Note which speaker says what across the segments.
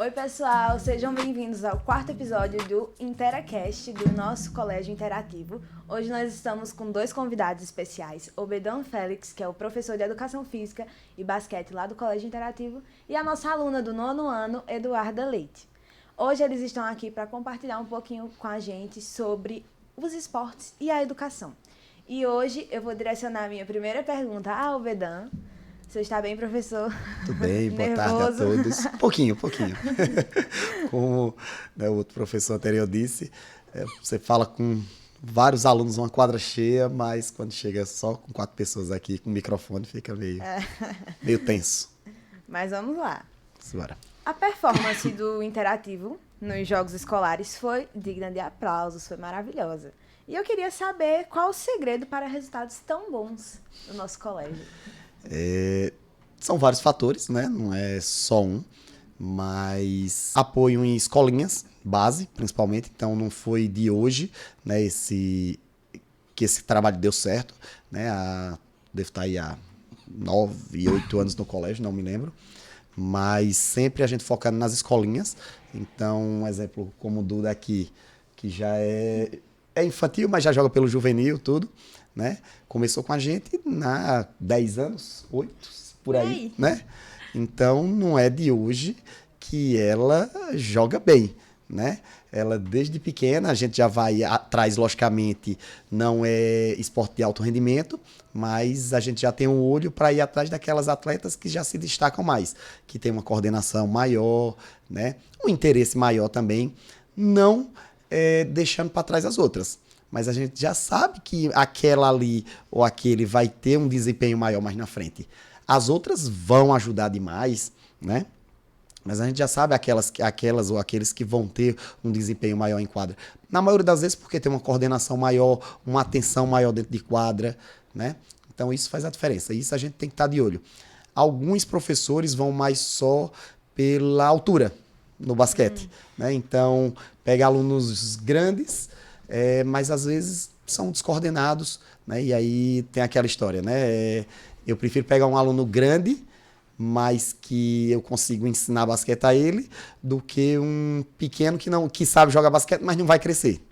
Speaker 1: Oi pessoal, sejam bem-vindos ao quarto episódio do Interacast do nosso Colégio Interativo. Hoje nós estamos com dois convidados especiais, o Bedão Félix, que é o professor de Educação Física e Basquete lá do Colégio Interativo, e a nossa aluna do 9º ano, Eduarda Leite. Hoje eles estão aqui para compartilhar um pouquinho com a gente sobre os esportes e a educação. E hoje eu vou direcionar a minha primeira pergunta ao Bedão. Você está bem, professor?
Speaker 2: Tudo bem, boa tarde a todos. Pouquinho. Como o outro professor anterior disse, você fala com vários alunos, uma quadra cheia, mas quando chega só com 4 pessoas aqui com o microfone, fica meio tenso.
Speaker 1: Mas vamos lá.
Speaker 2: Bora.
Speaker 1: A performance do Interativo nos jogos escolares foi digna de aplausos, foi maravilhosa. E eu queria saber qual o segredo para resultados tão bons no nosso colégio.
Speaker 2: São vários fatores, né? Não é só um, mas apoio em escolinhas, base, principalmente. Então, não foi de hoje, né, que esse trabalho deu certo, né? Devo estar aí há 9, 8 anos no colégio, não me lembro. Mas sempre a gente focando nas escolinhas. Então, um exemplo como o Duda aqui, que já é infantil, mas já joga pelo juvenil, tudo, né? Começou com a gente há 10 anos, 8, por aí, né? Então, não é de hoje que ela joga bem, né? Ela, desde pequena, a gente já vai atrás, logicamente, não é esporte de alto rendimento, mas a gente já tem um olho para ir atrás daquelas atletas que já se destacam mais, que tem uma coordenação maior, né? Um interesse maior também, não deixando para trás as outras. Mas a gente já sabe que aquela ali ou aquele vai ter um desempenho maior mais na frente. As outras vão ajudar demais, né? Mas a gente já sabe aquelas ou aqueles que vão ter um desempenho maior em quadra. Na maioria das vezes porque tem uma coordenação maior, uma atenção maior dentro de quadra, né? Então isso faz a diferença. Isso a gente tem que estar de olho. Alguns professores vão mais só pela altura no basquete, né? Então pega alunos grandes, mas às vezes são descoordenados, né? E aí tem aquela história, né? Eu prefiro pegar um aluno grande, mas que eu consigo ensinar basquete a ele, do que um pequeno que sabe jogar basquete, mas não vai crescer.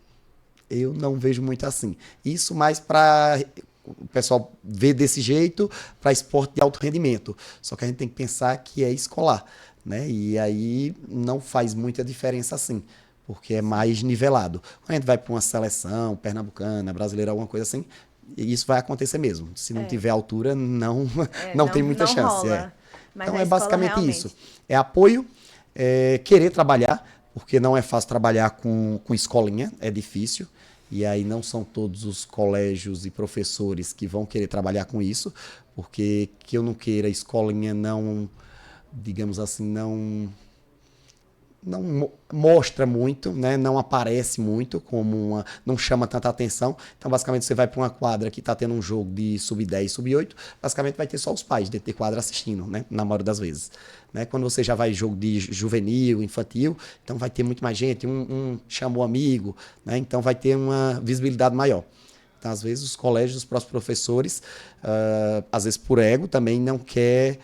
Speaker 2: Eu não vejo muito assim. Isso mais para o pessoal ver desse jeito, para esporte de alto rendimento. Só que a gente tem que pensar que é escolar, né? E aí não faz muita diferença assim, porque é mais nivelado. Quando a gente vai para uma seleção pernambucana, brasileira, alguma coisa assim, isso vai acontecer mesmo. Se não tiver altura, não tem muita chance.
Speaker 1: Mas
Speaker 2: então
Speaker 1: na
Speaker 2: é
Speaker 1: escola,
Speaker 2: basicamente
Speaker 1: realmente,
Speaker 2: isso. É apoio, querer trabalhar, porque não é fácil trabalhar com escolinha, é difícil. E aí não são todos os colégios e professores que vão querer trabalhar com isso, porque que eu não queira escolinha não, digamos assim, não mostra muito, né? Não aparece muito, não chama tanta atenção. Então, basicamente, você vai para uma quadra que está tendo um jogo de sub-10, sub-8, basicamente vai ter só os pais dentro de quadra assistindo, né? Na maioria das vezes. Né? Quando você já vai jogo de juvenil, infantil, então vai ter muito mais gente, um chama o amigo, né? Então vai ter uma visibilidade maior. Então, às vezes, os colégios, os próprios professores, às vezes por ego, também não quer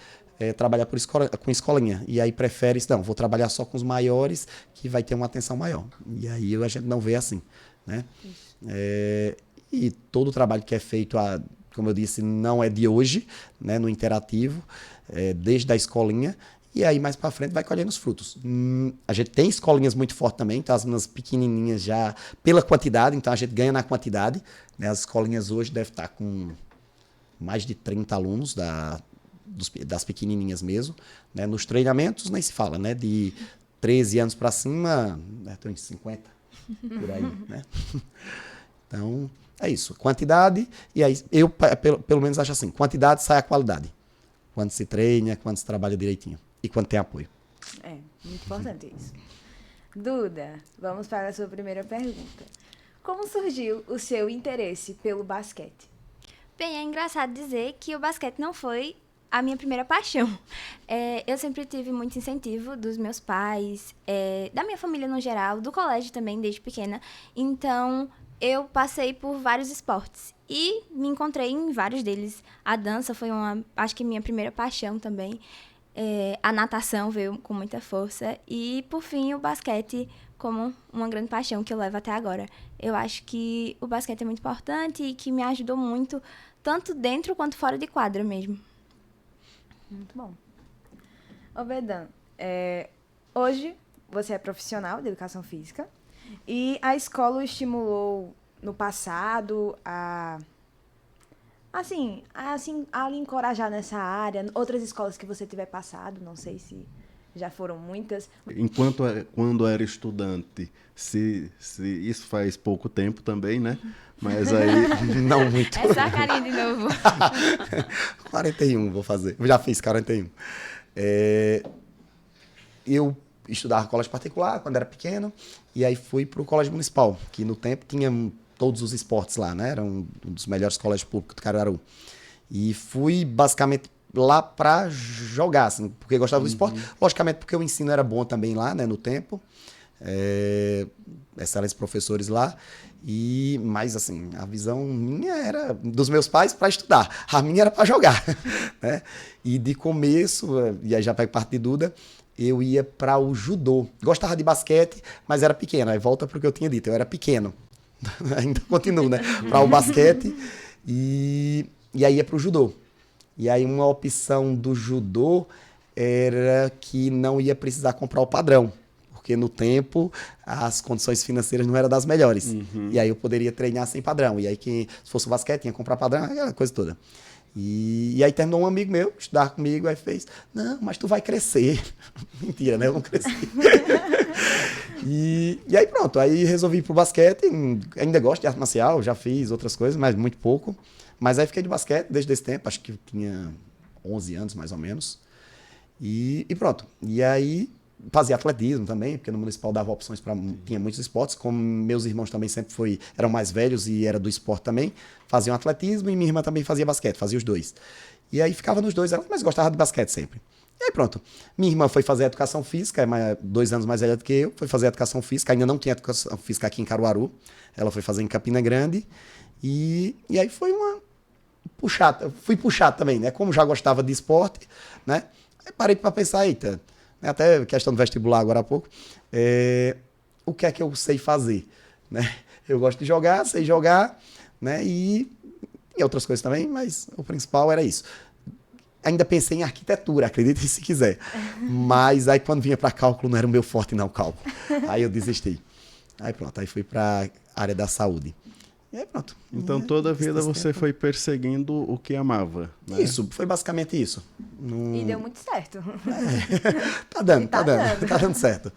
Speaker 2: trabalhar com escolinha. E aí prefere, não, vou trabalhar só com os maiores, que vai ter uma atenção maior. E aí a gente não vê assim, né? E todo o trabalho que é feito, como eu disse, não é de hoje, né, no interativo, desde a escolinha, e aí mais para frente vai colhendo os frutos. A gente tem escolinhas muito fortes também, então as minhas pequenininhas já, pela quantidade, então a gente ganha na quantidade, né? As escolinhas hoje devem estar com mais de 30 alunos das pequenininhas mesmo, né? Nos treinamentos nem se fala, né? De 13 anos para cima, tem uns 50 por aí, né? Então, é isso. Quantidade, e aí eu pelo menos acho assim, quantidade sai a qualidade. Quando se treina, quando se trabalha direitinho e quando tem apoio.
Speaker 1: Muito importante isso. Duda, vamos para a sua primeira pergunta. Como surgiu o seu interesse pelo basquete?
Speaker 3: Bem, é engraçado dizer que o basquete não foi a minha primeira paixão. Eu sempre tive muito incentivo dos meus pais, da minha família no geral, do colégio também, desde pequena. Então, eu passei por vários esportes e me encontrei em vários deles. A dança foi acho que minha primeira paixão também. A natação veio com muita força. E, por fim, o basquete como uma grande paixão que eu levo até agora. Eu acho que o basquete é muito importante e que me ajudou muito, tanto dentro quanto fora de quadra mesmo.
Speaker 1: Muito bom. Ô, Bedan, hoje você é profissional de educação física e a escola o estimulou no passado a lhe encorajar nessa área. Outras escolas que você tiver passado, não sei se já foram muitas.
Speaker 4: Quando era estudante, se isso faz pouco tempo também, né? Mas aí...
Speaker 2: Não muito.
Speaker 3: Essa a carinha de novo.
Speaker 2: 41 vou fazer. Eu já fiz 41. Eu estudava em colégio particular quando era pequeno, e aí fui para o colégio municipal, que no tempo tinha todos os esportes lá, né? Era um dos melhores colégios públicos do Caruaru. E fui basicamente lá para jogar, assim, porque gostava do esporte. Logicamente porque o ensino era bom também lá, né, no tempo. Excelentes professores lá. Mas, assim, a visão minha era dos meus pais para estudar. A minha era para jogar, né? E de começo, e aí já pego parte de Duda, eu ia para o judô. Gostava de basquete, mas era pequeno. Aí volta para o que eu tinha dito, eu era pequeno. Ainda continuo, né? Para o basquete. E aí ia para o judô. E aí uma opção do judô era que não ia precisar comprar o padrão, porque no tempo as condições financeiras não eram das melhores. E aí eu poderia treinar sem padrão. E aí se fosse o basquete, tinha que comprar padrão, aquela coisa toda. E aí terminou um amigo meu, estudar comigo, aí fez, não, mas tu vai crescer. Mentira, né? Eu não cresci. E aí pronto, aí resolvi ir pro basquete. Ainda gosto de arte marcial, já fiz outras coisas, mas muito pouco. Mas aí fiquei de basquete desde esse tempo, acho que tinha 11 anos mais ou menos. E pronto. E aí fazia atletismo também, porque no municipal dava opções para... Tinha muitos esportes, como meus irmãos também sempre eram mais velhos e era do esporte também, faziam atletismo e minha irmã também fazia basquete, fazia os dois. E aí ficava nos dois, mas gostava de basquete sempre. E aí pronto. Minha irmã foi fazer educação física, é 2 anos mais velha do que eu, foi fazer educação física, ainda não tinha educação física aqui em Caruaru, ela foi fazer em Campina Grande, e aí foi fui puxado também, né? Como já gostava de esporte, né? Aí parei para pensar, eita, né? Até questão do vestibular agora há pouco, o que é que eu sei fazer, né? Eu gosto de jogar, sei jogar, né? E outras coisas também, mas o principal era isso. Ainda pensei em arquitetura, acredite se quiser. Mas aí quando vinha para cálculo, não era o meu forte não, cálculo. Aí eu desisti. Aí pronto, aí fui para a área da saúde. E aí pronto.
Speaker 4: Então toda a vida você foi perseguindo o que amava, né?
Speaker 2: Isso, foi basicamente isso.
Speaker 1: E deu muito certo.
Speaker 2: Tá dando certo.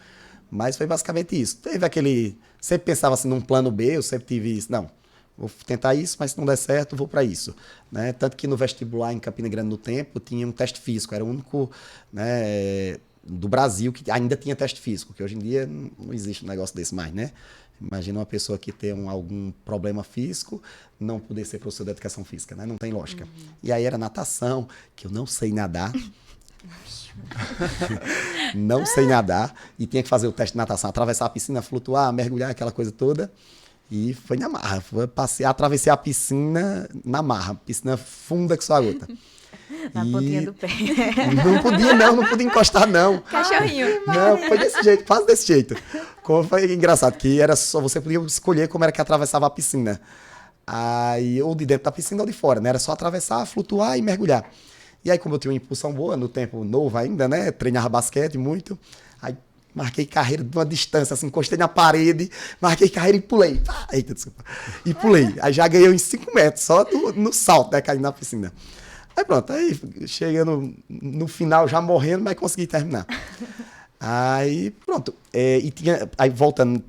Speaker 2: Mas foi basicamente isso. Teve aquele... Sempre pensava assim num plano B, eu sempre tive isso. Não, vou tentar isso, mas se não der certo, vou para isso. Né? Tanto que no vestibular em Campina Grande no tempo, tinha um teste físico. Era o único, né, do Brasil que ainda tinha teste físico, que hoje em dia não existe um negócio desse mais, né? Imagina uma pessoa que tem algum problema físico, não poder ser professor de educação física, né? Não tem lógica. E aí era natação, que eu não sei nadar. Não sei nadar. E tinha que fazer o teste de natação, atravessar a piscina, flutuar, mergulhar, aquela coisa toda. E foi na marra. Atravessei a piscina na marra. Piscina funda que só a gota.
Speaker 1: Na pontinha do pé.
Speaker 2: Não podia encostar, não.
Speaker 3: Cachorrinho.
Speaker 2: Não, foi desse jeito, quase desse jeito. Como foi engraçado, que era só, você podia escolher como era que atravessava a piscina. Aí, ou de dentro da piscina ou de fora, né? Era só atravessar, flutuar e mergulhar. E aí, como eu tinha uma impulsão boa, no tempo novo ainda, né? Treinava basquete muito. Aí, marquei carreira de uma distância, assim, encostei na parede, marquei carreira e pulei. Eita, desculpa. E pulei. Aí já ganhei uns 5 metros, só no salto, né? Caindo na piscina. Aí pronto, aí chegando no final, já morrendo, mas consegui terminar. Aí pronto. Aí voltando,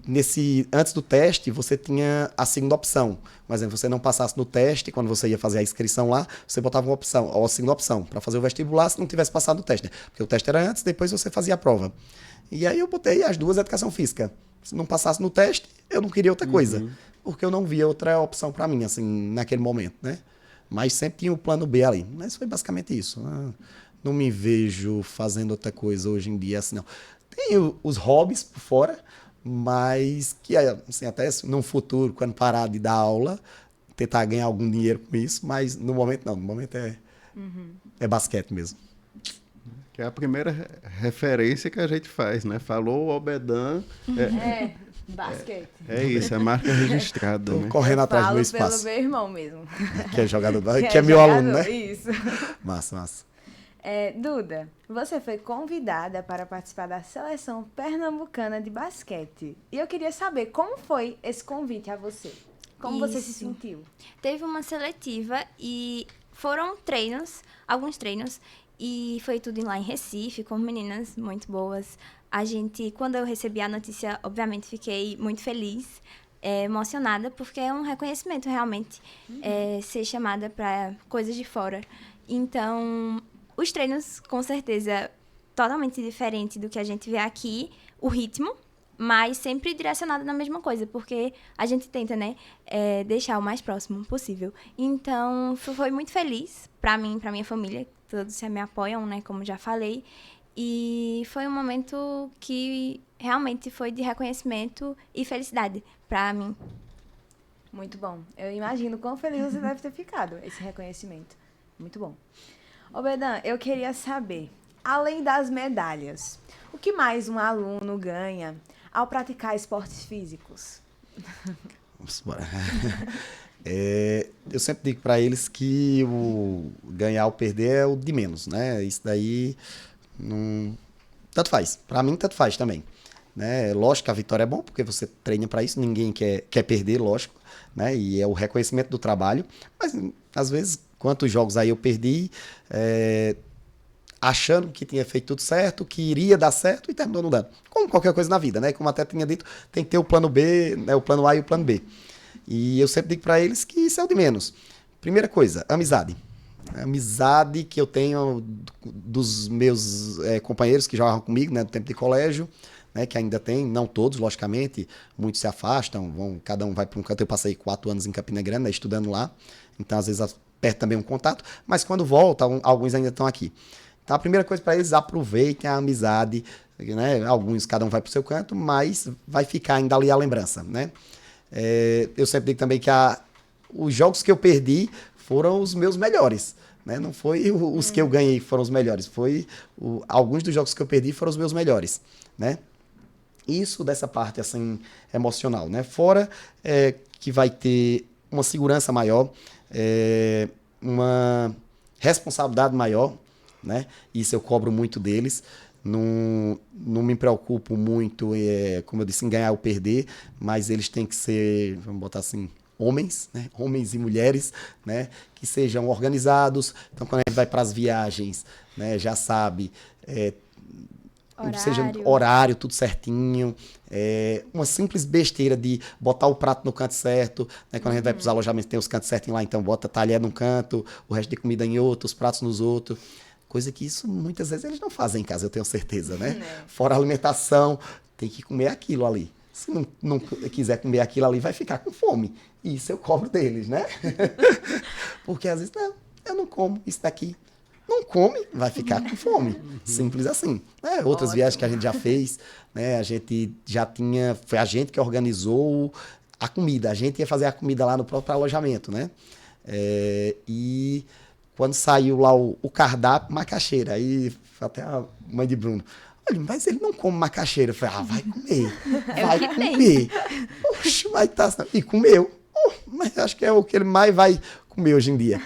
Speaker 2: antes do teste, você tinha a segunda opção. Por exemplo, você não passasse no teste, quando você ia fazer a inscrição lá, você botava uma opção, ou a segunda opção, para fazer o vestibular se não tivesse passado no teste, né? Porque o teste era antes, depois você fazia a prova. E aí eu botei as duas educação física. Se não passasse no teste, eu não queria outra coisa. Porque eu não via outra opção para mim, assim, naquele momento, né? Mas sempre tinha o plano B ali. Mas foi basicamente isso. Não me vejo fazendo outra coisa hoje em dia, assim, não. Tem os hobbies por fora, mas que, assim, até no futuro, quando parar de dar aula, tentar ganhar algum dinheiro com isso, mas no momento não. No momento é basquete mesmo.
Speaker 4: que é a primeira referência que a gente faz, né? Falou o Obedan,
Speaker 1: Basquete.
Speaker 4: é isso, é marca registrada,
Speaker 2: Tô
Speaker 4: né?
Speaker 2: correndo atrás do
Speaker 1: Falo
Speaker 2: meu espaço.
Speaker 1: pelo meu irmão mesmo.
Speaker 2: Que é jogador, que é meu aluno, né?
Speaker 1: Isso.
Speaker 2: Massa, massa.
Speaker 1: Duda, você foi convidada para participar da seleção pernambucana de basquete. E eu queria saber como foi esse convite a você. Como você se
Speaker 3: Isso.
Speaker 1: sentiu?
Speaker 3: Teve uma seletiva e foram treinos, alguns treinos, e foi tudo lá em Recife, com meninas muito boas. Quando eu recebi a notícia, obviamente fiquei muito feliz, emocionada, porque é um reconhecimento realmente ser chamada para coisas de fora. Então, os treinos, com certeza, totalmente diferente do que a gente vê aqui, o ritmo, mas sempre direcionado na mesma coisa, porque a gente tenta, né, deixar o mais próximo possível. Então, foi muito feliz para mim, para minha família, todos me apoiam, né, como já falei, e foi um momento que realmente foi de reconhecimento e felicidade para mim.
Speaker 1: Muito bom. Eu imagino quão feliz você deve ter ficado, esse reconhecimento. Muito bom. Obedan, eu queria saber, além das medalhas, o que mais um aluno ganha ao praticar esportes físicos?
Speaker 2: Vamos embora. Eu sempre digo para eles que o ganhar ou perder é o de menos, né? Isso daí não... Tanto faz. Para mim, tanto faz também. Né? Lógico que a vitória é bom, porque você treina para isso, ninguém quer perder, lógico. Né? E é o reconhecimento do trabalho. Mas, às vezes, quantos jogos aí eu perdi... achando que tinha feito tudo certo, que iria dar certo e terminou não dando. Como qualquer coisa na vida, né? Como até tinha dito, tem que ter o plano B, né? O plano A e o plano B. E eu sempre digo para eles que isso é o de menos. Primeira coisa, amizade. A amizade que eu tenho dos meus companheiros que jogavam comigo, né? Do tempo de colégio, né? Que ainda tem, não todos, logicamente, muitos se afastam, cada um vai para um canto. Eu passei 4 anos em Campina Grande, né? Estudando lá, então às vezes perde também um contato, mas quando volta, alguns ainda estão aqui. Então, a primeira coisa para eles, aproveitem a amizade, né? Alguns, cada um vai para o seu canto, mas vai ficar ainda ali a lembrança, né? Eu sempre digo também que os jogos que eu perdi foram os meus melhores, né? Não foi os que eu ganhei que foram os melhores, alguns dos jogos que eu perdi foram os meus melhores, né? Isso dessa parte, assim, emocional, né? Fora que vai ter uma segurança maior, uma responsabilidade maior, né? Isso eu cobro muito deles. Não me preocupo muito, como eu disse, em ganhar ou perder, mas eles têm que ser, vamos botar assim, homens, né? Homens e mulheres, né? Que sejam organizados. Então, quando a gente vai para as viagens, né? Já sabe, seja horário, tudo certinho. Uma simples besteira de botar o prato no canto certo, né? Quando a gente vai para os alojamentos, tem os cantos certinhos lá, então bota talher num canto, o resto de comida em outro, os pratos nos outros. Coisa que isso, muitas vezes, eles não fazem em casa, eu tenho certeza, né? Fora a alimentação, tem que comer aquilo ali. Se não quiser comer aquilo ali, vai ficar com fome. E isso eu cobro deles, né? Porque às vezes, não, eu não como isso daqui. Não come, vai ficar com fome. Simples assim. Outras viagens que a gente já fez, né? A gente já tinha... Foi a gente que organizou a comida. A gente ia fazer a comida lá no próprio alojamento, né? E quando saiu lá o cardápio, macaxeira. Aí até a mãe de Bruno... Olha, mas ele não come macaxeira. Eu falei, vai comer. Vai comer. Oxe, vai estar... E comeu. Mas acho que é o que ele mais vai comer hoje em dia.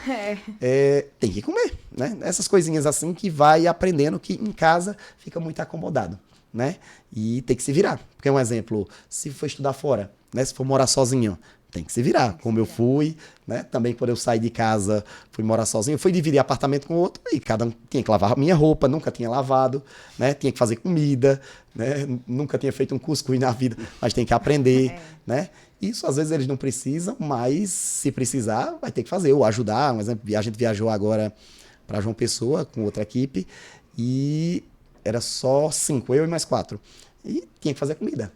Speaker 2: Tem que comer, né? Essas coisinhas assim que vai aprendendo que em casa fica muito acomodado, né? E tem que se virar. Porque um exemplo, se for estudar fora, né? Se for morar sozinho, tem que se virar. Como eu fui, né? Também quando eu saí de casa, fui morar sozinho, fui dividir apartamento com outro e cada um tinha que lavar a minha roupa, nunca tinha lavado, né? Tinha que fazer comida, né? Nunca tinha feito um cuscuz na vida, mas tem que aprender, né? Isso às vezes eles não precisam, mas se precisar, vai ter que fazer, ou ajudar. Um exemplo, a gente viajou agora para João Pessoa com outra equipe e era só 5, eu e mais 4. E tinha que fazer comida.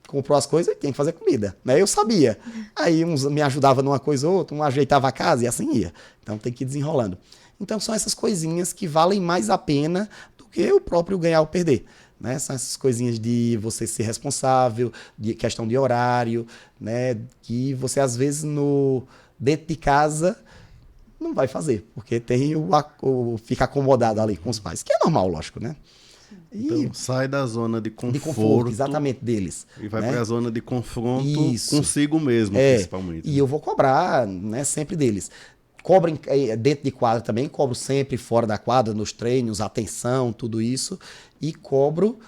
Speaker 2: Comprou as coisas e tinha que fazer comida, né? Eu sabia. Aí uns me ajudavam numa coisa ou outra, um ajeitava a casa e assim ia. Então tem que ir desenrolando. Então são essas coisinhas que valem mais a pena do que o próprio ganhar ou perder. Né? São essas coisinhas de você ser responsável, de questão de horário, né? Que você às vezes dentro de casa não vai fazer, porque tem fica acomodado ali com os pais, que é normal, lógico, né?
Speaker 4: Então, sai da zona de
Speaker 2: De conforto,
Speaker 4: conforto
Speaker 2: exatamente, deles.
Speaker 4: e vai
Speaker 2: né?
Speaker 4: para a zona de confronto
Speaker 2: Isso.
Speaker 4: consigo mesmo, principalmente.
Speaker 2: E eu vou cobrar, né, sempre deles. Cobro dentro de quadra também, cobro sempre fora da quadra, nos treinos, atenção, tudo isso. E cobro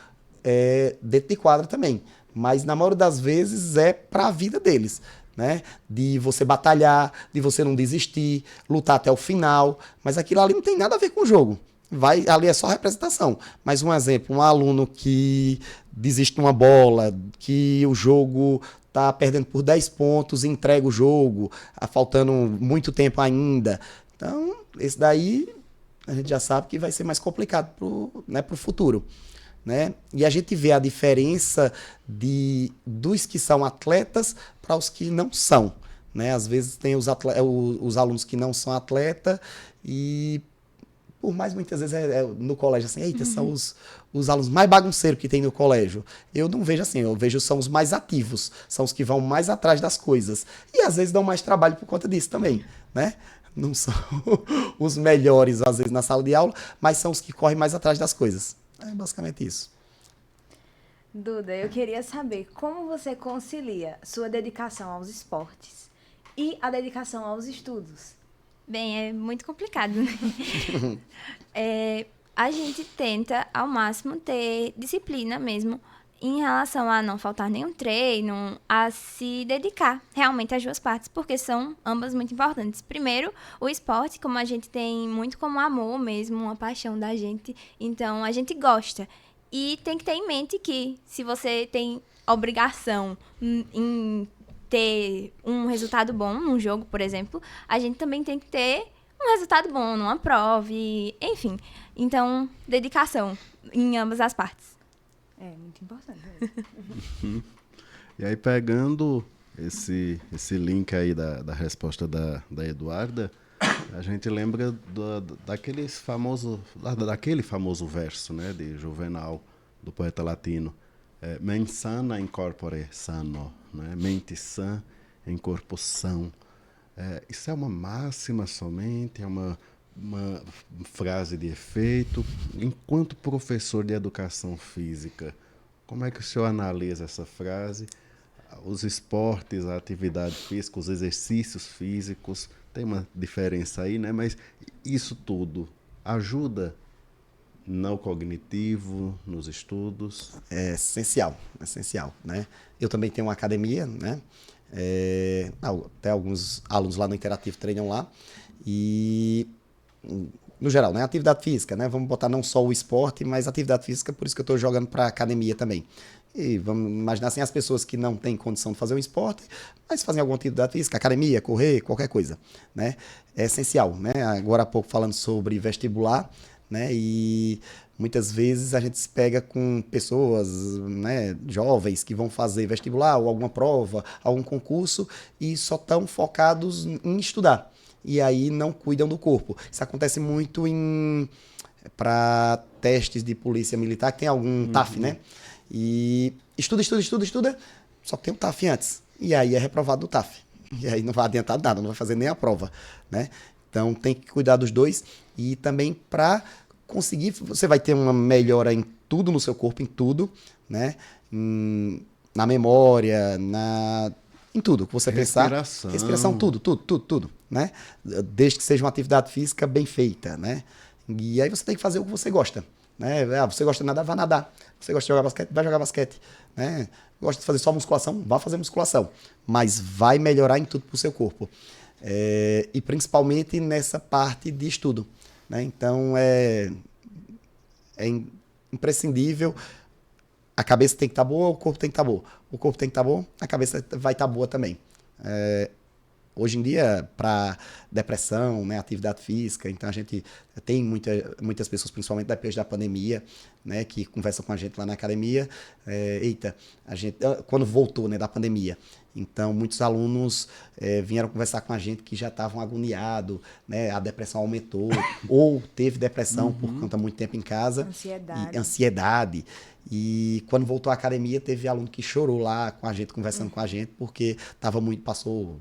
Speaker 2: dentro de quadra também. Mas na maioria das vezes é para a vida deles. Né? De você batalhar, de você não desistir, lutar até o final. Mas aquilo ali não tem nada a ver com o jogo. Ali é só representação. Mas um exemplo, um aluno que desiste uma bola, que o jogo tá perdendo por 10 pontos, entrega o jogo, faltando muito tempo ainda. Então, esse daí a gente já sabe que vai ser mais complicado pro futuro. Né? E a gente vê a diferença dos que são atletas para os que não são. Né? Às vezes tem os alunos que não são atleta e por mais muitas vezes no colégio assim, eita, são os alunos mais bagunceiros que tem no colégio. Eu não vejo assim, eu vejo são os mais ativos, são os que vão mais atrás das coisas. E às vezes dão mais trabalho por conta disso também, né? Não são os melhores, às vezes, na sala de aula, mas são os que correm mais atrás das coisas. É basicamente isso.
Speaker 1: Duda, eu queria saber como você concilia sua dedicação aos esportes e a dedicação aos estudos.
Speaker 3: Bem, é muito complicado, né? A gente tenta, ao máximo, ter disciplina mesmo em relação a não faltar nenhum treino, a se dedicar realmente às duas partes, porque são ambas muito importantes. Primeiro, o esporte, como a gente tem muito como amor mesmo, uma paixão da gente, então a gente gosta. E tem que ter em mente que se você tem obrigação em ter um resultado bom num jogo, por exemplo, a gente também tem que ter um resultado bom numa prova, enfim. Então, dedicação em ambas as partes.
Speaker 1: É muito importante.
Speaker 4: E aí, pegando esse link aí da resposta da Eduarda, a gente lembra daquele famoso verso, né, de Juvenal, do poeta latino. Mens sana in corpore sano, né? Mente sã em corpo são. Isso é uma máxima somente, é uma frase de efeito. Enquanto professor de educação física, como é que o senhor analisa essa frase? Os esportes, a atividade física, os exercícios físicos, tem uma diferença aí, né? Mas isso tudo ajuda no cognitivo, nos estudos?
Speaker 2: É essencial, né? Eu também tenho uma academia, né? Até alguns alunos lá no Interativo treinam lá. E, no geral, né? Atividade física, né? Vamos botar não só o esporte, mas atividade física, por isso que eu estou jogando para academia também. E vamos imaginar assim, as pessoas que não têm condição de fazer um esporte, mas fazem alguma atividade física, academia, correr, qualquer coisa, né? É essencial, né? Agora há pouco falando sobre vestibular, né? E muitas vezes a gente se pega com pessoas, né, jovens que vão fazer vestibular ou alguma prova, algum concurso e só estão focados em estudar. E aí não cuidam do corpo. Isso acontece muito para testes de polícia militar, que tem algum TAF, né? E estuda, só que tem um TAF antes. E aí é reprovado do TAF. E aí não vai adiantar nada, não vai fazer nem a prova, né? Então tem que cuidar dos dois e também para conseguir, você vai ter uma melhora em tudo no seu corpo, em tudo, né? Na memória, em tudo que você pensar. Respiração, tudo, né? Desde que seja uma atividade física bem feita, né? E aí você tem que fazer o que você gosta, né? Você gosta de nadar, vá nadar. Você gosta de jogar basquete, vai jogar basquete, né? Gosta de fazer só musculação, vá fazer musculação. Mas vai melhorar em tudo pro seu corpo. E principalmente nessa parte de estudo, né? Então é imprescindível. A cabeça tem que estar boa, o corpo tem que estar bom. O corpo tem que estar bom, a cabeça vai estar boa também. Hoje em dia, para depressão, né, atividade física, então a gente tem muitas pessoas, principalmente depois da pandemia, né, que conversam com a gente lá na academia. A gente, quando voltou, né, da pandemia, então muitos alunos vieram conversar com a gente que já estavam agoniados, né, a depressão aumentou, ou teve depressão por conta de muito tempo em casa. Ansiedade. E quando voltou à academia, teve aluno que chorou lá com a gente, conversando com a gente, porque passou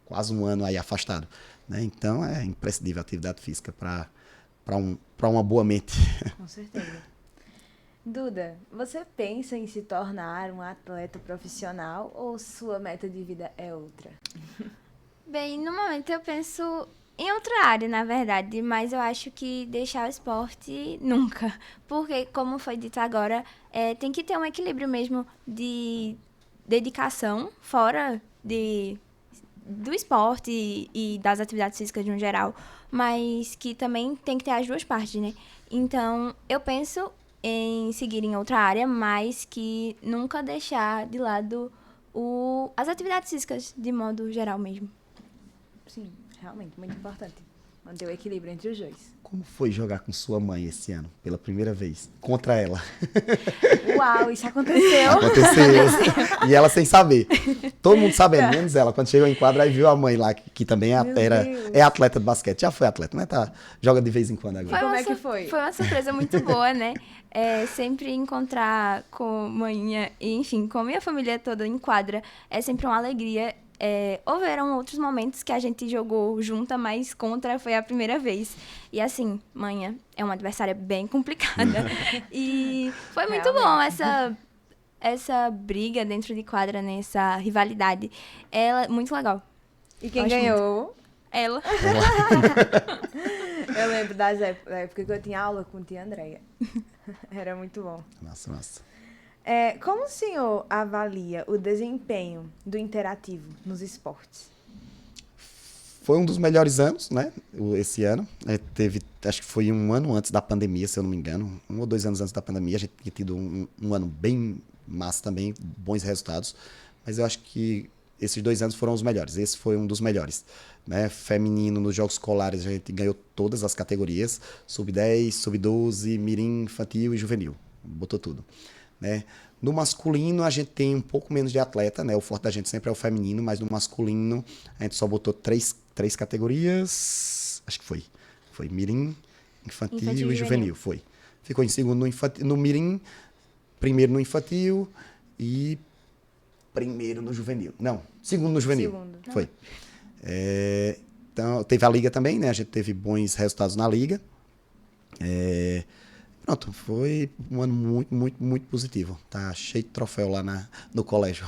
Speaker 2: quase um ano aí afastado, né? Então é imprescindível a atividade física para uma boa mente.
Speaker 1: Com certeza. Duda, você pensa em se tornar um atleta profissional ou sua meta de vida é outra?
Speaker 3: Bem, no momento eu penso em outra área, na verdade, mas eu acho que deixar o esporte nunca. Porque, como foi dito agora, tem que ter um equilíbrio mesmo de dedicação fora do esporte e das atividades físicas no geral, mas que também tem que ter as duas partes, né? Então, eu penso em seguir em outra área, mas que nunca deixar de lado as atividades físicas de modo geral mesmo.
Speaker 1: Sim, realmente, muito importante. Manter o equilíbrio entre os dois.
Speaker 2: Como foi jogar com sua mãe esse ano, pela primeira vez, contra ela?
Speaker 1: Uau, isso aconteceu.
Speaker 2: Aconteceu. E ela sem saber. Todo mundo sabendo, menos ela. Quando chegou em quadra, aí viu a mãe lá, que também é atleta de basquete. Já foi atleta, né? Joga de vez em quando agora.
Speaker 1: Como é que foi?
Speaker 3: Foi uma surpresa muito boa, né? Sempre encontrar com manhã, e, enfim, com a minha família toda em quadra, é sempre uma alegria. Houveram outros momentos que a gente jogou junta, mas contra foi a primeira vez. E assim, manhã é uma adversária bem complicada. E foi muito bom essa briga dentro de quadra, né? Essa rivalidade. Ela muito legal.
Speaker 1: E quem
Speaker 3: Gosto
Speaker 1: ganhou?
Speaker 3: Ela.
Speaker 1: Eu lembro da época que eu tinha aula com tia Andréia. Era muito bom.
Speaker 2: Nossa.
Speaker 1: Como o senhor avalia o desempenho do interativo nos esportes?
Speaker 2: Foi um dos melhores anos, né? Esse ano. Acho que foi um ano antes da pandemia, se eu não me engano. 1 ou 2 anos antes da pandemia. A gente tinha tido um ano bem massa também, bons resultados. Mas eu acho que esses 2 anos foram os melhores. Esse foi um dos melhores. Né? Feminino, nos jogos escolares, a gente ganhou todas as categorias. Sub-10, sub-12, mirim, infantil e juvenil. Botou tudo. Né? No masculino, a gente tem um pouco menos de atleta, né? O forte da gente sempre é o feminino, mas no masculino, a gente só botou três categorias. Acho que foi. Foi mirim, infantil e juvenil. Foi. Ficou em segundo no mirim, primeiro no infantil e primeiro no juvenil. Não, segundo no juvenil. Foi. Então, teve a liga também, né? A gente teve bons resultados na liga. Pronto, foi um ano muito, muito, muito positivo. Tá cheio de troféu lá no colégio.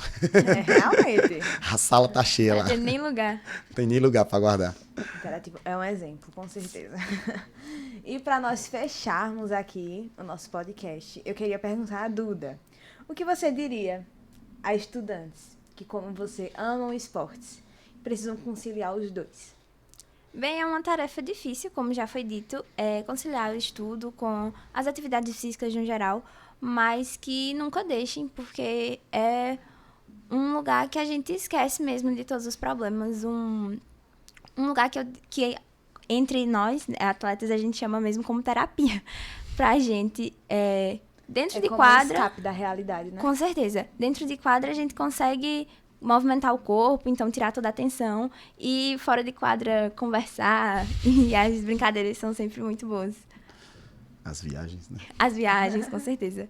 Speaker 1: Realmente.
Speaker 2: A sala tá cheia lá.
Speaker 3: Não tem nem lugar.
Speaker 2: Não tem nem lugar para guardar.
Speaker 1: Interativo é um exemplo, com certeza. E para nós fecharmos aqui o nosso podcast, eu queria perguntar a Duda, o que você diria a estudantes que, como você, amam esportes e precisam conciliar os dois?
Speaker 3: Bem, é uma tarefa difícil, como já foi dito, conciliar o estudo com as atividades físicas no geral, mas que nunca deixem, porque é um lugar que a gente esquece mesmo de todos os problemas, um lugar que entre nós, atletas, a gente chama mesmo como terapia, pra gente, dentro de
Speaker 1: como
Speaker 3: quadra...
Speaker 1: um escape da realidade, né?
Speaker 3: Com certeza. Dentro de quadra, a gente consegue movimentar o corpo, então tirar toda a atenção, e fora de quadra conversar, e as brincadeiras são sempre muito boas.
Speaker 2: As viagens, né?
Speaker 3: As viagens, com certeza.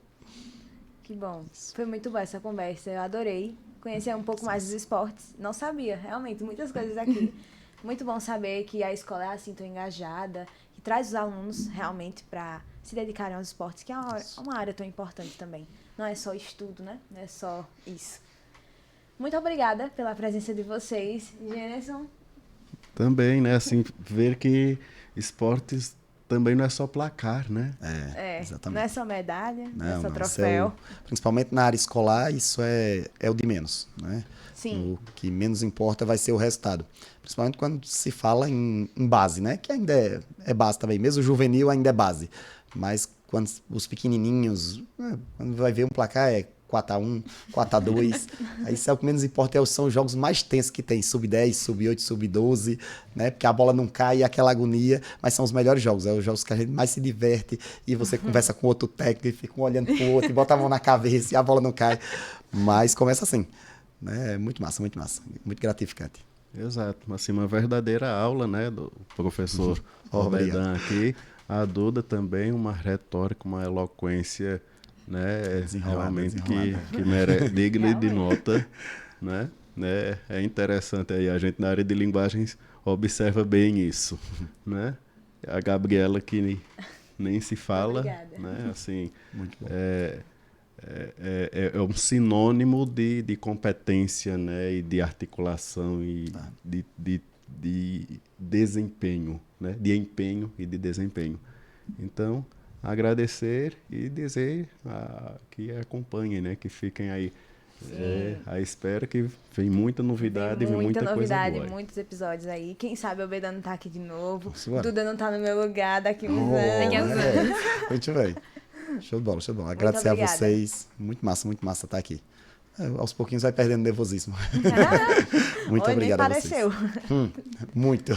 Speaker 1: Que bom. Foi muito boa essa conversa, eu adorei conhecer um pouco mais dos esportes. Não sabia, realmente, muitas coisas aqui. Muito bom saber que a escola é assim, tão engajada, que traz os alunos realmente para se dedicarem aos esportes, que é uma área tão importante também. Não é só estudo, né? Não é só isso. Muito obrigada pela presença de vocês, Gêneson.
Speaker 4: Também, né? Assim, ver que esportes também não é só placar, né?
Speaker 2: Exatamente.
Speaker 1: Não é só medalha, não é só
Speaker 2: Isso
Speaker 1: troféu.
Speaker 2: Principalmente na área escolar, isso é o de menos, né?
Speaker 1: Sim.
Speaker 2: O que menos importa vai ser o resultado. Principalmente quando se fala em base, né? Que ainda é base também. Mesmo o juvenil ainda é base. Mas quando os pequenininhos, quando vai ver um placar 4-1, 4-2. Aí isso é o que menos importa, são os jogos mais tensos que tem, sub-10, sub-8, sub-12, né? Porque a bola não cai e aquela agonia, mas são os melhores jogos, os jogos que a gente mais se diverte e você conversa com outro técnico, fica um olhando pro outro e bota a mão na cabeça e a bola não cai. Mas começa assim, né? É muito massa, muito gratificante.
Speaker 4: Exato, assim, uma verdadeira aula, né, do professor Obedan aqui. A Duda também, uma retórica, uma eloquência, né, realmente que digna de nota, né? né? É interessante aí, a gente na área de linguagens observa bem isso, né? A Gabriela que nem se fala,
Speaker 1: Obrigada.
Speaker 4: né? Assim,
Speaker 2: Muito bom.
Speaker 4: é um sinônimo de competência, né? E de articulação e de desempenho, né? De empenho e de desempenho. Então, agradecer e dizer que acompanhem, né? Que fiquem aí à espera, que vem muita novidade,
Speaker 1: Tem
Speaker 4: vem muita coisa
Speaker 1: novidade,
Speaker 4: boa.
Speaker 1: muitos episódios aí. Quem sabe o Beda não tá aqui de novo.
Speaker 2: Vamos embora.
Speaker 1: Duda não tá no meu lugar daqui uns
Speaker 3: Daqui a uns
Speaker 1: anos.
Speaker 2: Muito bem. Show de bola, show de bola. Agradecer a
Speaker 1: obrigada.
Speaker 2: vocês. Muito massa estar aqui. Aos pouquinhos vai perdendo nervosismo. Muito
Speaker 1: Oi,
Speaker 2: obrigado
Speaker 1: nem
Speaker 2: a vocês.
Speaker 1: pareceu.
Speaker 2: Muito.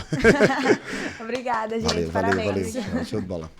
Speaker 1: Obrigada, gente.
Speaker 2: Valeu, valeu,
Speaker 1: Parabéns.
Speaker 2: valeu. Show de bola.